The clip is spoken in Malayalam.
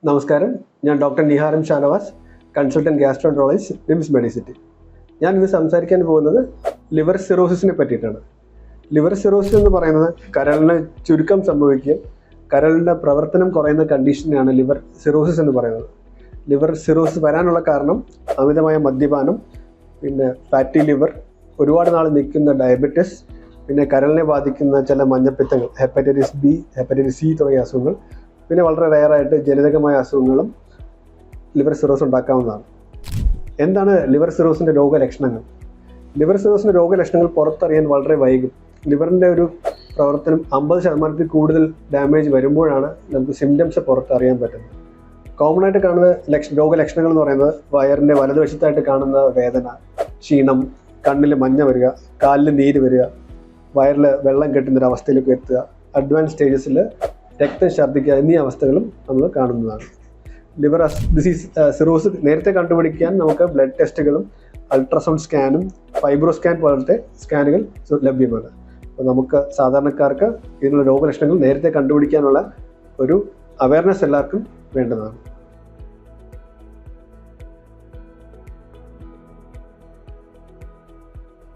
നമസ്കാരം, ഞാൻ doctor Niharam Shanavas, consultant gastroenterologist, NIMS Medicity. ഞാൻ ഇന്ന് സംസാരിക്കാൻ പോകുന്നത് ലിവർ സിറോസിസിനെ പറ്റിയിട്ടാണ്. ലിവർ സിറോസിസ് എന്ന് പറയുന്നത് കരളിന് ചുരുക്കം സംഭവിക്കുകയും കരളിൻ്റെ പ്രവർത്തനം കുറയുന്ന കണ്ടീഷനെയാണ് ലിവർ സിറോസിസ് എന്ന് പറയുന്നത്. ലിവർ സിറോസിസ് വരാനുള്ള കാരണം അമിതമായ മദ്യപാനം, പിന്നെ ഫാറ്റി ലിവർ, ഒരുപാട് നാൾ നിൽക്കുന്ന ഡയബറ്റിസ്, പിന്നെ കരളിനെ ബാധിക്കുന്ന ചില മഞ്ഞപ്പിത്തങ്ങൾ, ഹെപ്പറ്റൈറ്റിസ് ബി, ഹെപ്പറ്റൈറ്റിസ് സി തുടങ്ങിയ അസുഖങ്ങൾ, പിന്നെ വളരെ റെയറായിട്ട് ജനിതകമായ അസുഖങ്ങളും ലിവർ സിറോസ് ഉണ്ടാക്കാവുന്നതാണ്. എന്താണ് ലിവർ സിറോസിൻ്റെ രോഗലക്ഷണങ്ങൾ? ലിവർ സിറോസിൻ്റെ രോഗലക്ഷണങ്ങൾ പുറത്തറിയാൻ വളരെ വൈകും. ലിവറിൻ്റെ ഒരു പ്രവർത്തനം 50% കൂടുതൽ ഡാമേജ് വരുമ്പോഴാണ് നമുക്ക് സിംറ്റംസ് പുറത്തറിയാൻ പറ്റുന്നത്. കോമൺ ആയിട്ട് കാണുന്ന രോഗലക്ഷണങ്ങൾ എന്ന് പറയുന്നത് വയറിൻ്റെ വലതുവശത്തായിട്ട് കാണുന്ന വേദന, ക്ഷീണം, കണ്ണിൽ മഞ്ഞ വരിക, കാലിൽ നീര് വരിക, വയറിൽ വെള്ളം കെട്ടുന്നൊരവസ്ഥയിലേക്ക് എത്തുക, അഡ്വാൻസ് സ്റ്റേജസിൽ രക്തം ഛർദ്ദിക്കുക എന്നീ അവസ്ഥകളും നമ്മൾ കാണുന്നതാണ്. ലിവർ ഡിസീസ് സിറോസിസ് നേരത്തെ കണ്ടുപിടിക്കാൻ നമുക്ക് ബ്ലഡ് ടെസ്റ്റുകളും അൾട്രാസൗണ്ട് സ്കാനും ഫൈബ്രോ സ്കാൻ പോലത്തെ സ്കാനുകൾ ലഭ്യമാണ്. അപ്പോൾ നമുക്ക് സാധാരണക്കാർക്ക് ഇതിനുള്ള രോഗലക്ഷണങ്ങൾ നേരത്തെ കണ്ടുപിടിക്കാനുള്ള ഒരു അവയർനെസ് എല്ലാവർക്കും വേണ്ടതാണ്.